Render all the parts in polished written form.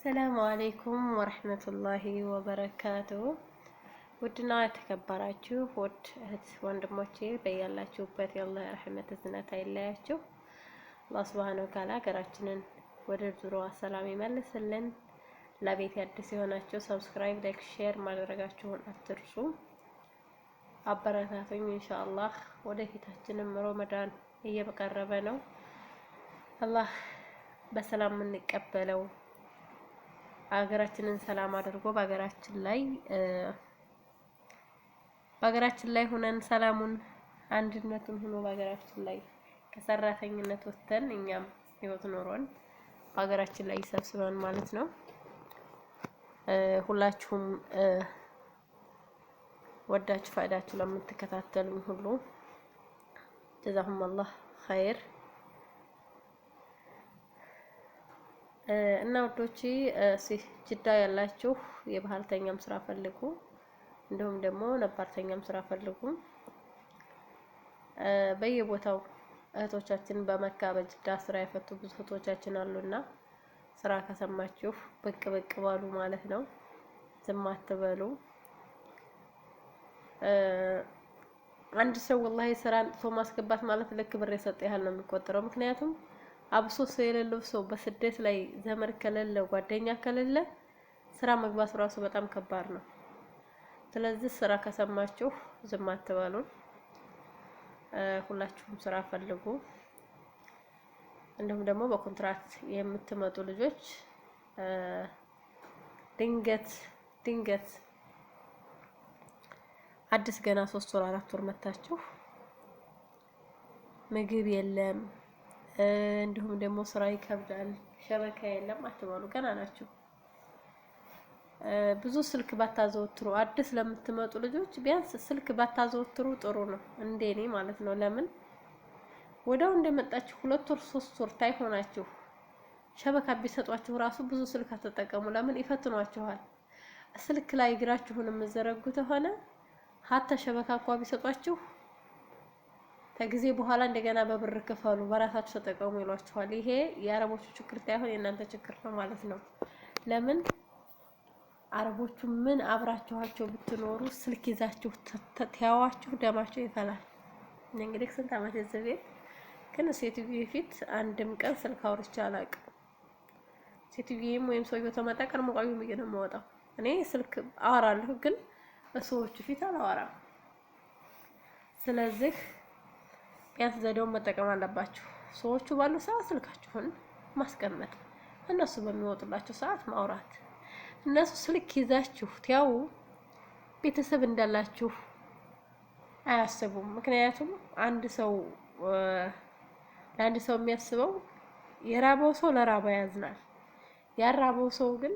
ሰላሙ አለይኩም ወረህመቱላሂ ወበረካቱሁ። ውድና የተከበራችሁ ውድ እህት ወንድሞቼ በያላችሁበት የአላህ ረህመት እዝነት አይለያችሁ። አላህ ሱብሃነሁ ወተዓላ ሀገራችንን ወደ ድሮዋ ሰላም ይመልስልን። ለቤት አዲስ የሆናችሁ ሰብስክራይብ፣ ላይክ፣ ሼር ማድረጋችሁን አትርሱ። አበረታቱኝ ኢንሻአላህ። ወደፊታችንም ረመዳን እየቀረበ ነው። አላህ በሰላም የምንቀበለው ሀገራችንን ሰላም አድርጎ በሀገራችን ላይ ሆነን ሰላሙን አንድነቱን ሆኖ በሀገራችን ላይ ከሰራተኝነት ወጥተን እኛም ህይወት ኖሮን በሀገራችን ላይ ይሰብስበን ማለት ነው። ሁላችሁም ወዳችሁ ፋይዳችሁ ለምትከታተሉኝ ሁሉ ጀዛኩም አላህ ኸይር እና ወዶቼ ጅዳ ያላችሁ የባህልተኛም ስራ ፈልጉ፣ እንዲሁም ደግሞ ነባርተኛም ስራ ፈልጉ። በየቦታው እህቶቻችን በመካ በጅዳ ስራ የፈቱ ብዙ እህቶቻችን አሉና ስራ ከሰማችሁ ብቅ ብቅ ባሉ ማለት ነው። ዝም አትበሉ። አንድ ሰው ወላሂ ስራ አንጥቶ ማስገባት ማለት ልክ ብር የሰጠ ያህል ነው የሚቆጠረው። ምክንያቱም አብሶ ሰው የሌለው ሰው በስደት ላይ ዘመድ ከሌለ ጓደኛ ከሌለ ስራ መግባት ራሱ በጣም ከባድ ነው። ስለዚህ ስራ ከሰማችሁ ዝም አትበሉ። ሁላችሁም ስራ ፈልጉ። እንዲሁም ደግሞ በኮንትራክት የምትመጡ ልጆች ድንገት አዲስ ገና 3 ወር 4 ወር መታችሁ ምግብ የለም እንዲሁም ደግሞ ስራ ይከብዳል፣ ሸበካ የለም አትበሉ። ገና ናችሁ። ብዙ ስልክ ባታዘወትሩ፣ አዲስ ለምትመጡ ልጆች ቢያንስ ስልክ ባታዘወትሩ ጥሩ ነው፣ እንደኔ ማለት ነው። ለምን ወዳው እንደመጣችሁ 2 ወር 3 ወር ታይሆናችሁ ሸበካ ቢሰጧችሁ ራሱ ብዙ ስልክ አትጠቀሙ። ለምን ይፈትኗችኋል። ስልክ ላይ እግራችሁን የምትዘረጉት ሆነ ሀታ ሸበካ እንኳን ቢሰጧችሁ ከጊዜ በኋላ እንደገና በብር ክፈሉ፣ በራሳችሁ ተጠቀሙ ይሏችኋል። ይሄ የአረቦቹ ችግር ሳይሆን የእናንተ ችግር ነው ማለት ነው። ለምን አረቦቹ ምን አብራችኋቸው ብትኖሩ ስልክ ይዛችሁ ተያዋችሁ ደማቸው ይፈላል። እንግዲህ ስንት ዓመት እዚህ ቤት ግን ሴትዬ ፊት አንድም ቀን ስልክ አውርቼ አላውቅም። ሴትዬም ወይም ሰውዬው ተመጣ ቀን መቆዩ ብዬ ነው የምወጣው። እኔ ስልክ አወራለሁ ግን በሰዎቹ ፊት አላወራም። ስለዚህ ቢያንስ ዘዴውን መጠቀም አለባችሁ። ሰዎቹ ባሉ ሰዓት ስልካችሁን ማስቀመጥ፣ እነሱ በሚወጡላችሁ ሰዓት ማውራት። እነሱ ስልክ ይዛችሁ ያው ቤተሰብ እንዳላችሁ አያስቡም። ምክንያቱም ለአንድ ሰው የሚያስበው የራበው ሰው ለራበው ያዝናል፣ ያራበው ሰው ግን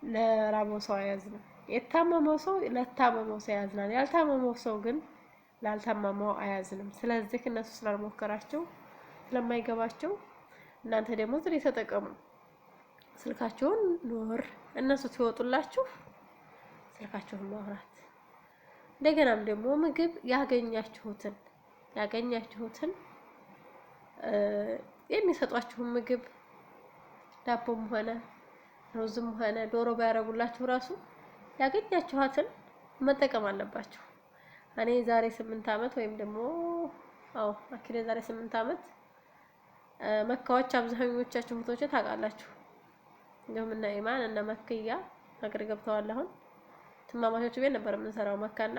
ለራበው ሰው አያዝንም። የታመመው ሰው ለታመመው ሰው ያዝናል፣ ያልታመመው ሰው ግን ላልታመመው አያዝንም። ስለዚህ እነሱ ስላልሞከራቸው ስለማይገባቸው እናንተ ደግሞ ዝም ተጠቀሙ። ስልካቸውን ኖር እነሱ ሲወጡላችሁ ስልካቸውን ማውራት። እንደገናም ደግሞ ምግብ ያገኛችሁትን የሚሰጧችሁን ምግብ ዳቦም ሆነ ሩዝም ሆነ ዶሮ ባያረጉላችሁ ራሱ ያገኛችኋትን መጠቀም አለባችሁ። እኔ ዛሬ 8 ዓመት ወይም ደግሞ አክሬ ዛሬ 8 ዓመት መካዎች አብዛኞቻችሁ ፎቶዎች ታውቃላችሁ። እንደውም እና ኢማን እና መክያ ሀገር ገብተዋል። አሁን ትማማቾች ቤት ነበር የምንሰራው። መካና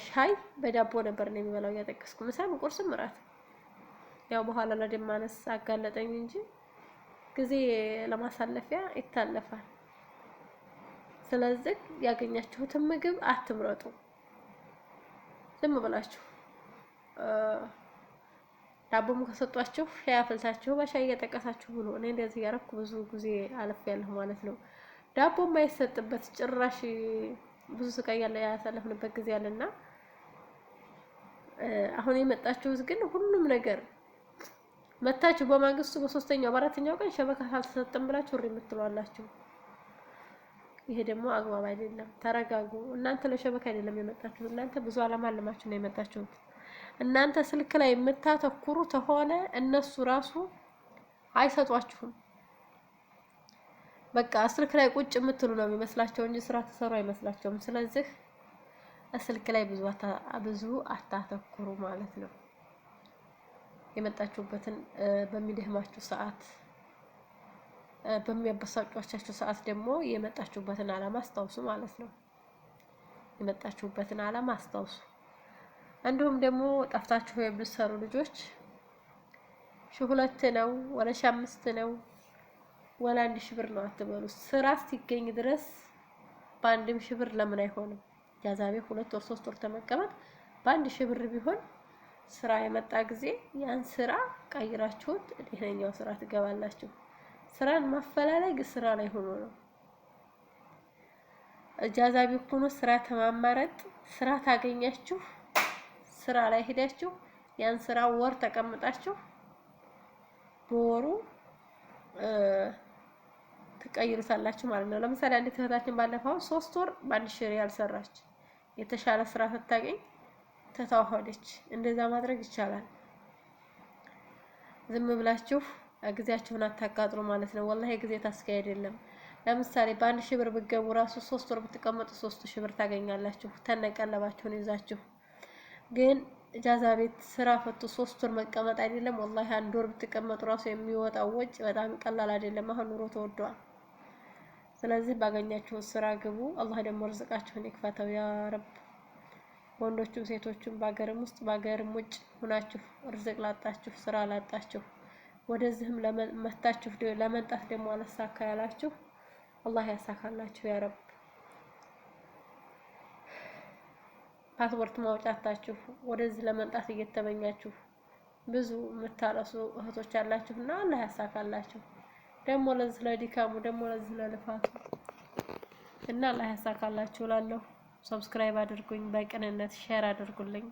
ሻይ በዳቦ ነበር ነው የሚበላው እያጠቀስኩ ምሳም ቁርስም እራት። ያው በኋላ ለደም ማነስ አጋለጠኝ እንጂ ጊዜ ለማሳለፊያ ይታለፋል። ስለዚህ ያገኛችሁትን ምግብ አትምረጡ። ዝም ብላችሁ ዳቦም ከሰጧችሁ ሻይ አፍልታችሁ በሻይ እየጠቀሳችሁ ብሎ እኔ እንደዚህ ያረኩ ብዙ ጊዜ አልፌያለሁ ማለት ነው። ዳቦ የማይሰጥበት ጭራሽ ብዙ ስቃይ ያሳለፍንበት ጊዜ አለና አሁን የመጣችሁት ግን ሁሉም ነገር መታችሁ በማግስቱ በ3ኛው በ4ኛው ቀን ሸበካ ካልተሰጠም ብላችሁ እሪ የምትሏላችሁ። ይሄ ደግሞ አግባብ አይደለም። ተረጋጉ። እናንተ ለሸበካ አይደለም የመጣችሁት። እናንተ ብዙ አላማ አለማችሁ ነው የመጣችሁት። እናንተ ስልክ ላይ የምታተኩሩ ተሆነ እነሱ ራሱ አይሰጧችሁም። በቃ ስልክ ላይ ቁጭ የምትሉ ነው የሚመስላቸው እንጂ ስራ ተሰሩ አይመስላቸውም። ስለዚህ ስልክ ላይ ብዙ አታተኩሩ ማለት ነው። የመጣችሁበትን በሚደህማችሁ ሰዓት፣ በሚያበሳጯችሁ ሰዓት ደግሞ የመጣችሁበትን ዓላማ አስታውሱ ማለት ነው። የመጣችሁበትን ዓላማ አስታውሱ። እንዲሁም ደግሞ ጠፍታችሁ የምትሰሩ ልጆች 2,000 ነው ወላ 5,000 ነው ወላ 1,000 ብር ነው አትበሉ። ስራ ሲገኝ ድረስ በ1,000 ብር ለምን አይሆንም? ጃዛቤ 2 ወር 3 ወር ተመቀመጥ በ1,000 ብር ቢሆን ስራ የመጣ ጊዜ ያን ስራ ቀይራችሁት ይሄኛው ስራ ትገባላችሁ። ስራን ማፈላለግ ስራ ላይ ሆኖ ነው። ጃዛቤ ሆኖ ስራ ተማማረጥ ስራ ታገኛችሁ ስራ ላይ ሄዳችሁ ያን ስራ ወር ተቀምጣችሁ በወሩ ትቀይሩታላችሁ ማለት ነው። ለምሳሌ አንዲት እህታችን ባለፈው 3 ወር በ1,000 ሪያል ሰራች። የተሻለ ስራ ስታገኝ ተታወደች። እንደዛ ማድረግ ይቻላል። ዝም ብላችሁ ጊዜያችሁን አታቃጥሩ ማለት ነው። ወላሂ ጊዜ ታስኪ አይደለም። ለምሳሌ በ1,000 ብር ብትገቡ ራሱ 3 ወር ብትቀመጡ 3,000 ብር ታገኛላችሁ ተነቀለባችሁን ይዛችሁ። ግን እጃዛ ቤት ስራ ፈቱ 3 ወር መቀመጥ አይደለም ወላሂ 1 ወር ብትቀመጡ ራሱ የሚወጣው ወጭ በጣም ቀላል አይደለም። አሁን ኑሮ ተወዷል። ስለዚህ ባገኛችሁት ስራ ግቡ። አላህ ደግሞ ርዝቃችሁን ይክፈተው ያ ረብ። ወንዶቹም ሴቶቹም በአገርም ውስጥ በአገርም ውጭ ሆናችሁ ርዝቅ ላጣችሁ ስራ ላጣችሁ ወደዚህም ለመታችሁ ለመንጣት ደግሞ አለሳካ ያላችሁ አላህ ያሳካላችሁ ያ ረብ። ፓስፖርት ማውጫታችሁ ወደዚህ ለመንጣት እየተመኛችሁ ብዙ የምታለሱ እህቶች አላችሁና አላህ ያሳካላችሁ። ደግሞ ለዚህ ለዲካሙ ደግሞ ለዚህ ለልፋቱ እና አላህ ያሳካላችሁ እላለሁ። ሰብስክራይብ አድርጉኝ፣ በቅንነት ሼር አድርጉልኝ።